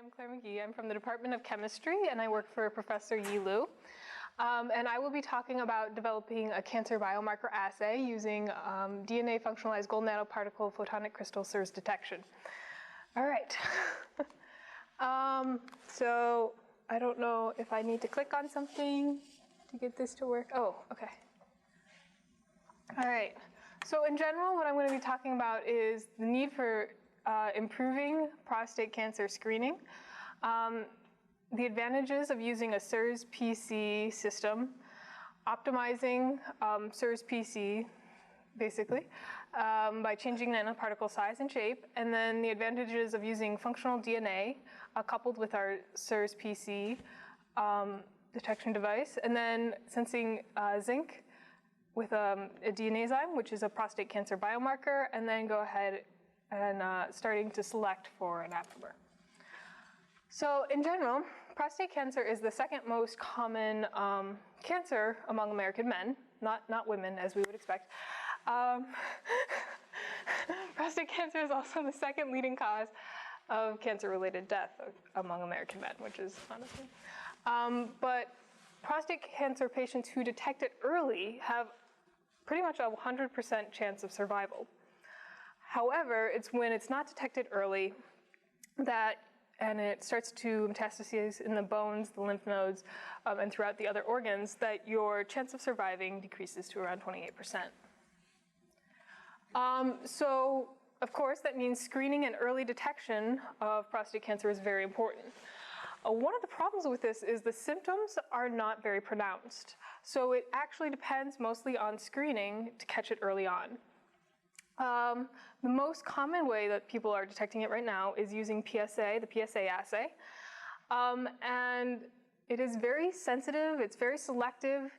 I'm Claire McGhee. I'm from the Department of Chemistry, and I work for Professor Yi Lu. And I will be talking about developing a cancer biomarker assay using DNA functionalized gold nanoparticle photonic crystal SIRS detection. All right. So I don't know if I need to click on something to get this to work. Oh, okay. All right. So in general, what I'm going to be talking about is the need for improving prostate cancer screening, the advantages of using a SIRS-PC system, optimizing SIRS-PC, basically, by changing nanoparticle size and shape, and then the advantages of using functional DNA coupled with our SIRS-PC detection device, and then sensing zinc with a DNazyme, which is a prostate cancer biomarker, and then go ahead and starting to select for an aptamer. So in general, prostate cancer is the second most common cancer among American men, not women as we would expect. Prostate cancer is also the second leading cause of cancer-related death among American men, which is honestly. But prostate cancer patients who detect it early have pretty much a 100% chance of survival. However, it's when it's not detected early and it starts to metastasize in the bones, the lymph nodes, and throughout the other organs, that your chance of surviving decreases to around 28%. So, of course, that means screening and early detection of prostate cancer is very important. One of the problems with this is the symptoms are not very pronounced. So it actually depends mostly on screening to catch it early on. The most common way that people are detecting it right now is using PSA, the PSA assay. And it is very sensitive, it's very selective,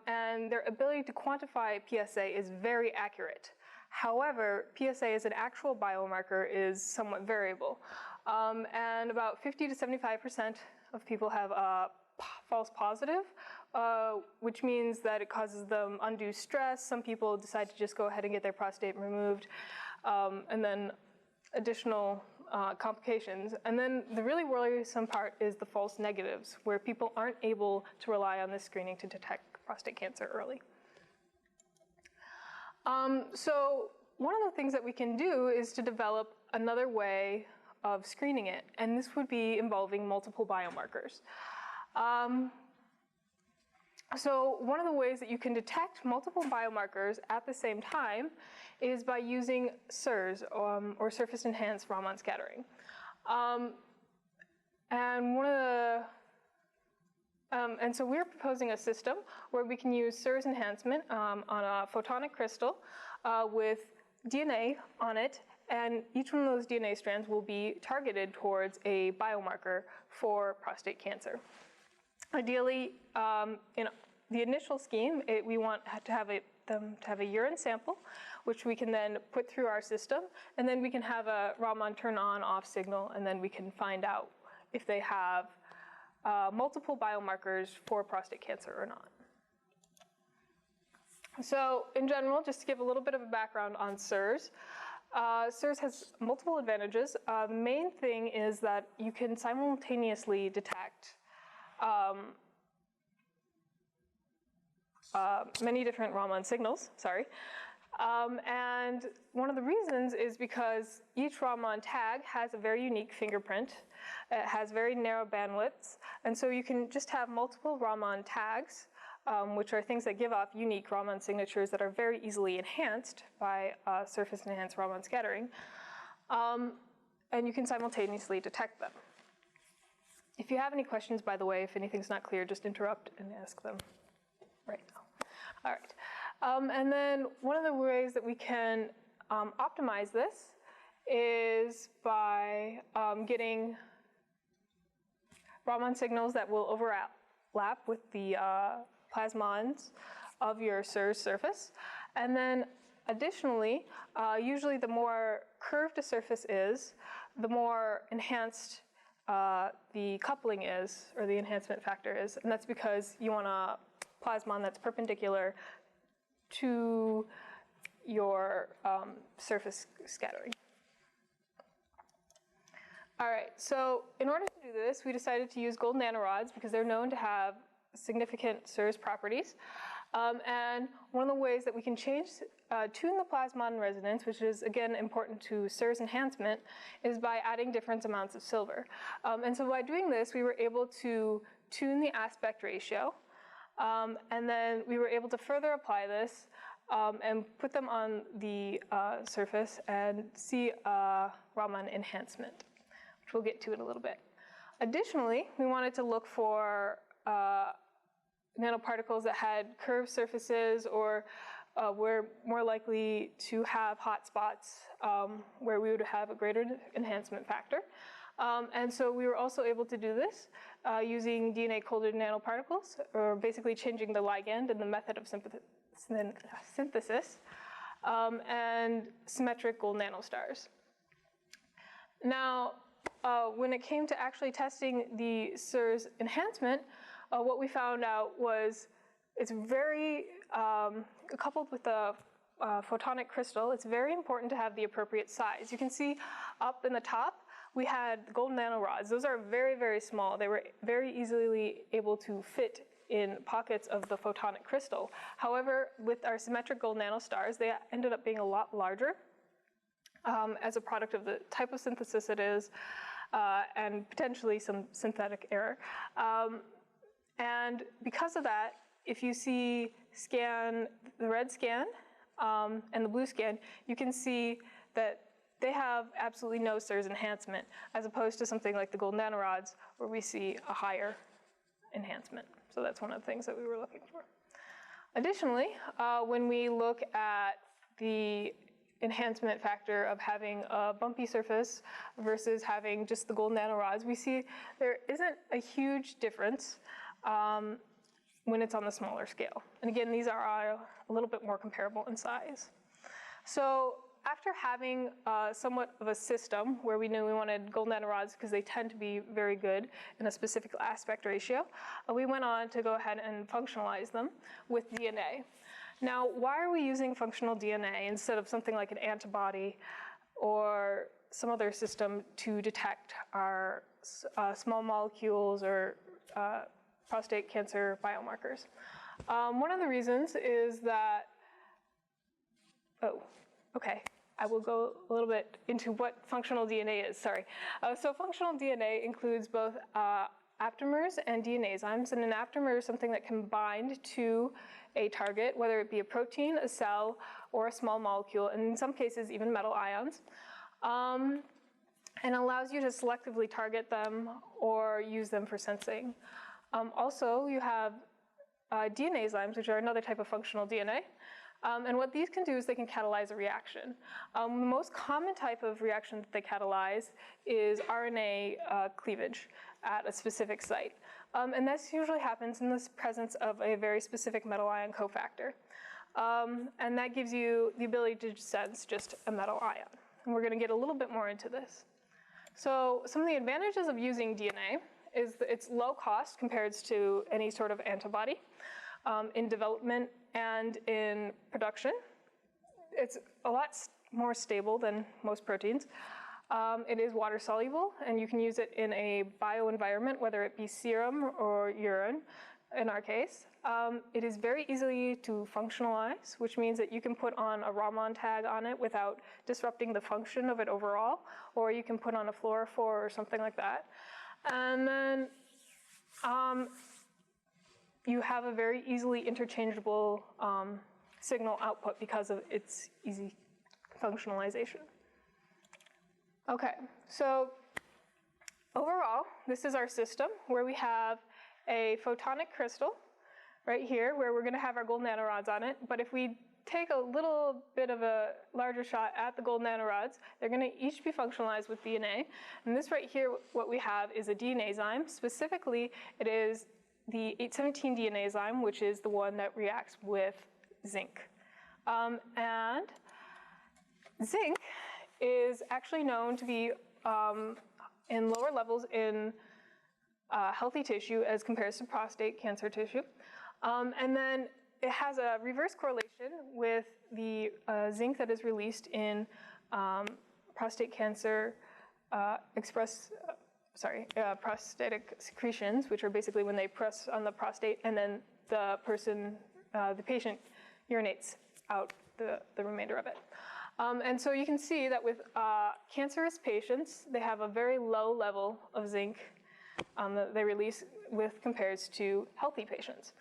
and their ability to quantify PSA is very accurate. However, PSA as an actual biomarker is somewhat variable. And about 50 to 75% of people have a false positive, which means that it causes them undue stress. Some people decide to just go ahead and get their prostate removed, and then additional complications. And then the really worrisome part is the false negatives, where people aren't able to rely on this screening to detect prostate cancer early. So one of the things that we can do is to develop another way of screening it, and this would be involving multiple biomarkers. So one of the ways that you can detect multiple biomarkers at the same time is by using SIRS, or surface enhanced Raman scattering. And so we're proposing a system where we can use SIRS enhancement on a photonic crystal with DNA on it, and each one of those DNA strands will be targeted towards a biomarker for prostate cancer. Ideally, in the initial scheme, we want to have them to have a urine sample, which we can then put through our system, and then we can have a Raman turn on/off signal, and then we can find out if they have multiple biomarkers for prostate cancer or not. So in general, just to give a little bit of a background on SIRS, SIRS has multiple advantages. The main thing is that you can simultaneously detect many different Raman signals, and one of the reasons is because each Raman tag has a very unique fingerprint. It has very narrow bandwidths, and so you can just have multiple Raman tags, which are things that give off unique Raman signatures that are very easily enhanced by surface enhanced Raman scattering, and you can simultaneously detect them. If you have any questions, by the way, if anything's not clear, just interrupt and ask them right now. All right. And then one of the ways that we can optimize this is by getting Raman signals that will overlap with the plasmons of your SIRS surface. And then additionally, usually the more curved a surface is, the more enhanced the coupling is, or the enhancement factor is. And that's because you want a plasmon that's perpendicular to your surface scattering. All right, so in order to do this, we decided to use gold nanorods because they're known to have significant SIRS properties. And one of the ways that we can tune the Plasmon resonance, which is again important to SIRS enhancement, is by adding different amounts of silver. And so by doing this, we were able to tune the aspect ratio, and then we were able to further apply this and put them on the surface and see Raman enhancement, which we'll get to in a little bit. Additionally, we wanted to look for nanoparticles that had curved surfaces or were more likely to have hot spots where we would have a greater enhancement factor. And so we were also able to do this using DNA-coded nanoparticles, or basically changing the ligand and the method of synthesis, and symmetric gold nanostars. Now, when it came to actually testing the SIRS enhancement, what we found out was it's very, coupled with the photonic crystal, it's very important to have the appropriate size. You can see up in the top, we had gold nanorods. Those are very, very small. They were very easily able to fit in pockets of the photonic crystal. However, with our symmetric gold nanostars, they ended up being a lot larger as a product of the type of synthesis it is, and potentially some synthetic error. And because of that, if you see the red scan and the blue scan, you can see that they have absolutely no SIRS enhancement, as opposed to something like the gold nanorods, where we see a higher enhancement. So that's one of the things that we were looking for. Additionally, when we look at the enhancement factor of having a bumpy surface versus having just the gold nanorods, we see there isn't a huge difference when it's on the smaller scale. And again, these are a little bit more comparable in size. So after having somewhat of a system where we knew we wanted gold nanorods because they tend to be very good in a specific aspect ratio, we went on to go ahead and functionalize them with DNA. Now, why are we using functional DNA instead of something like an antibody or some other system to detect our small molecules or prostate cancer biomarkers? One of the reasons is that, I will go a little bit into what functional DNA is, sorry. So functional DNA includes both aptamers and DNazymes, and an aptamer is something that can bind to a target, whether it be a protein, a cell, or a small molecule, and in some cases even metal ions, and allows you to selectively target them or use them for sensing. Also, you have DNazymes, which are another type of functional DNA. And what these can do is they can catalyze a reaction. The most common type of reaction that they catalyze is RNA cleavage at a specific site. And this usually happens in the presence of a very specific metal ion cofactor. And that gives you the ability to sense just a metal ion. And we're going to get a little bit more into this. So some of the advantages of using DNA is that it's low cost compared to any sort of antibody. In development and in production, it's a lot more stable than most proteins. It is water soluble, and you can use it in a bioenvironment, whether it be serum or urine, in our case. It is very easy to functionalize, which means that you can put on a Raman tag on it without disrupting the function of it overall, or you can put on a fluorophore or something like that. And then you have a very easily interchangeable signal output because of its easy functionalization. Okay, so overall, this is our system where we have a photonic crystal right here where we're going to have our gold nanorods on it. But if we take a little bit of a larger shot at the gold nanorods, they're going to each be functionalized with DNA. And this right here, what we have is a DNazyme. Specifically, it is the 817 DNazyme, which is the one that reacts with zinc. And zinc is actually known to be in lower levels in healthy tissue as compared to prostate cancer tissue. And then it has a reverse correlation with the zinc that is released in prostate cancer express prostatic secretions, which are basically when they press on the prostate and then the patient urinates out the remainder of it. And so you can see that with cancerous patients, they have a very low level of zinc that they release with compared to healthy patients.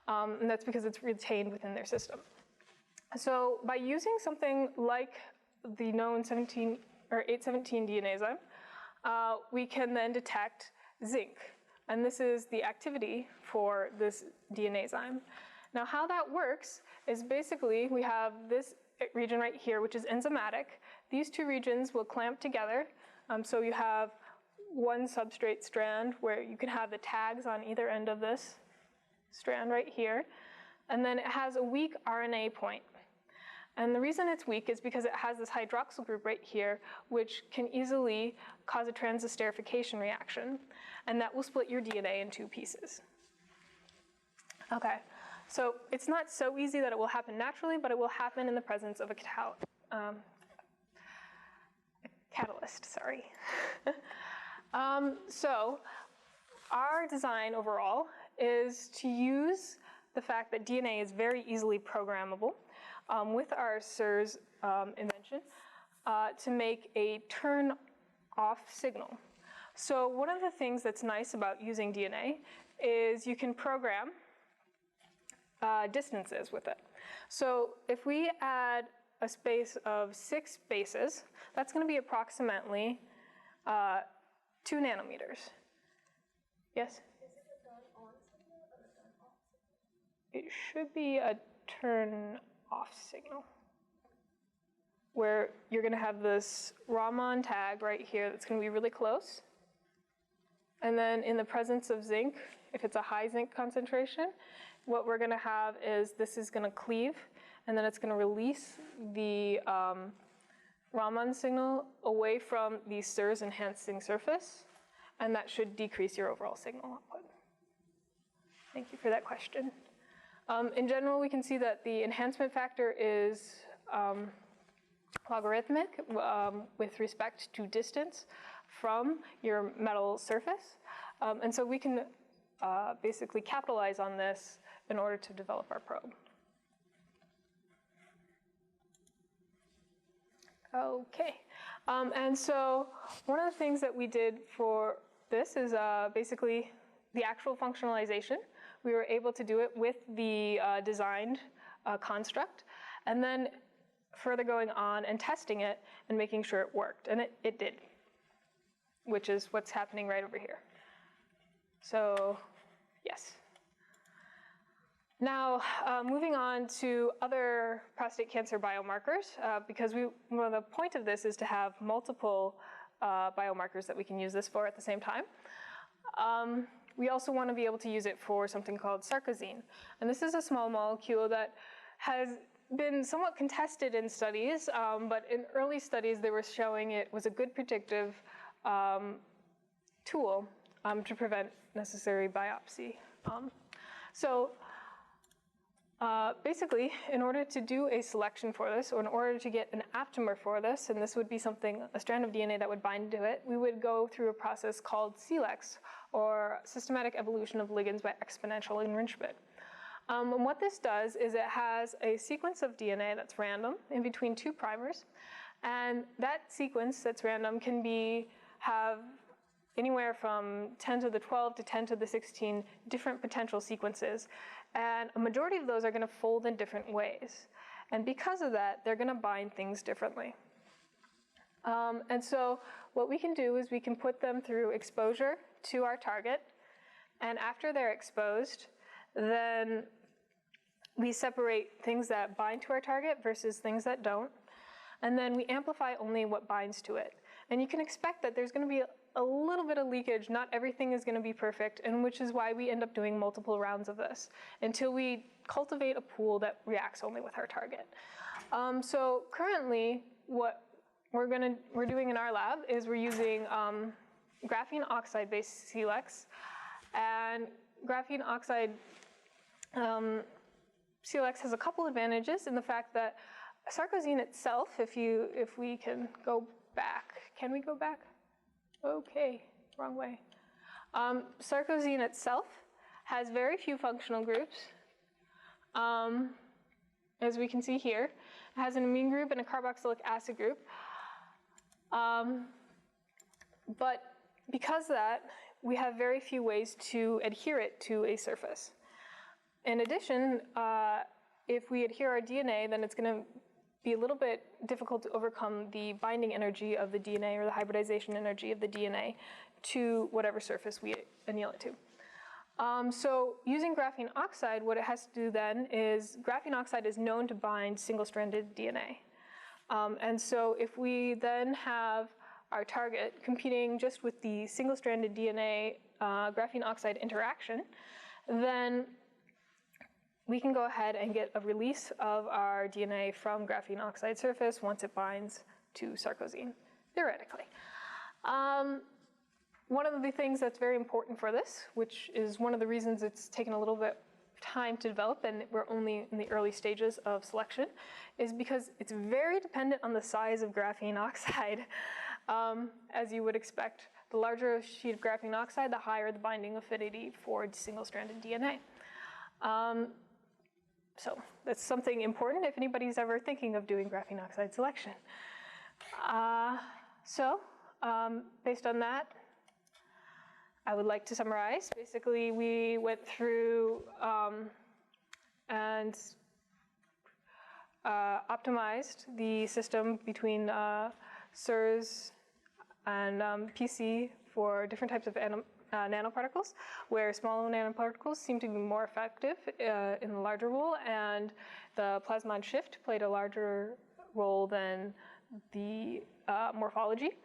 And that's because it's retained within their system. So by using something like the known 817 DNA enzyme, we can then detect zinc. And this is the activity for this DNA enzyme. Now how that works is basically we have this region right here, which is enzymatic. These two regions will clamp together. So you have one substrate strand where you can have the tags on either end of this strand right here. And then it has a weak RNA point. And the reason it's weak is because it has this hydroxyl group right here, which can easily cause a transesterification reaction. And that will split your DNA in two pieces. Okay, so it's not so easy that it will happen naturally, but it will happen in the presence of a catalyst, sorry. So our design overall is to use the fact that DNA is very easily programmable with our SIRS invention to make a turn-off signal. So one of the things that's nice about using DNA is you can program distances with it. So if we add a space of 6 bases, that's going to be approximately 2 nanometers. Yes? Is it a turn-on signal or a turn-off signal? It should be a turn-off signal, where you're going to have this Raman tag right here that's going to be really close. And then in the presence of zinc, if it's a high zinc concentration, what we're going to have is this is going to cleave, and then it's going to release the Raman signal away from the SIRS enhancing surface, and that should decrease your overall signal output. Thank you for that question. In general, we can see that the enhancement factor is logarithmic with respect to distance from your metal surface. And so we can basically capitalize on this in order to develop our probe. Okay, and so one of the things that we did for this is basically the actual functionalization. We were able to do it with the designed construct, and then further going on and testing it and making sure it worked, and it did, which is what's happening right over here. So, yes. Now, moving on to other prostate cancer biomarkers, because the point of this is to have multiple biomarkers that we can use this for at the same time. We also want to be able to use it for something called Sarcosine. And this is a small molecule that has been somewhat contested in studies, but in early studies they were showing it was a good predictive tool to prevent necessary biopsy. Basically, in order to do a selection for this, or in order to get an aptamer for this, and this would be something, a strand of DNA that would bind to it, we would go through a process called SELEX, or systematic evolution of ligands by exponential enrichment. And what this does is it has a sequence of DNA that's random in between 2 primers, and that sequence that's random can have anywhere from 10 to the 12 to 10 to the 16 different potential sequences. And a majority of those are going to fold in different ways. And because of that, they're going to bind things differently. And so what we can do is we can put them through exposure to our target. And after they're exposed, then we separate things that bind to our target versus things that don't. And then we amplify only what binds to it. And you can expect that there's going to be a little bit of leakage. Not everything is going to be perfect, and which is why we end up doing multiple rounds of this until we cultivate a pool that reacts only with our target. So currently, what we're doing in our lab is we're using graphene oxide-based SELEX, and graphene oxide SELEX has a couple advantages in the fact that Sarcosine itself, if we can go back, can we go back? Okay, wrong way. Sarcosine itself has very few functional groups. As we can see here, it has an amine group and a carboxylic acid group. But because of that, we have very few ways to adhere it to a surface. In addition, if we adhere our DNA, then it's going to be a little bit difficult to overcome the binding energy of the DNA or the hybridization energy of the DNA to whatever surface we anneal it to. So using graphene oxide, what it has to do then is graphene oxide is known to bind single-stranded DNA. And so if we then have our target competing just with the single-stranded DNA graphene oxide interaction, then we can go ahead and get a release of our DNA from graphene oxide surface once it binds to sarcosine, theoretically. One of the things that's very important for this, which is one of the reasons it's taken a little bit of time to develop and we're only in the early stages of selection, is because it's very dependent on the size of graphene oxide, as you would expect. The larger a sheet of graphene oxide, the higher the binding affinity for single-stranded DNA. So that's something important if anybody's ever thinking of doing graphene oxide selection. Based on that, I would like to summarize. Basically, we went through and optimized the system between SIRS and PC for different types of nanoparticles, where smaller nanoparticles seem to be more effective in the larger role, and the Plasmon shift played a larger role than the morphology.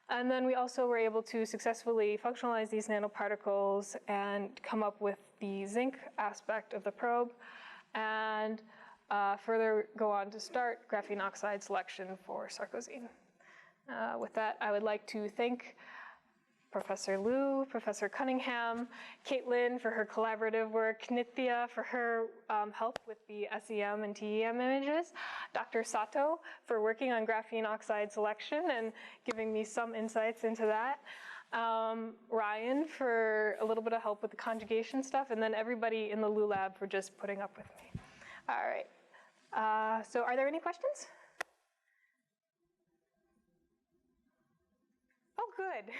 And then we also were able to successfully functionalize these nanoparticles and come up with the zinc aspect of the probe, and further go on to start graphene oxide selection for sarcosine. With that, I would like to thank Professor Liu, Professor Cunningham, Caitlin for her collaborative work, Nithya for her help with the SEM and TEM images, Dr. Sato for working on graphene oxide selection and giving me some insights into that, Ryan for a little bit of help with the conjugation stuff, and then everybody in the Liu lab for just putting up with me. All right, so are there any questions? Oh, good.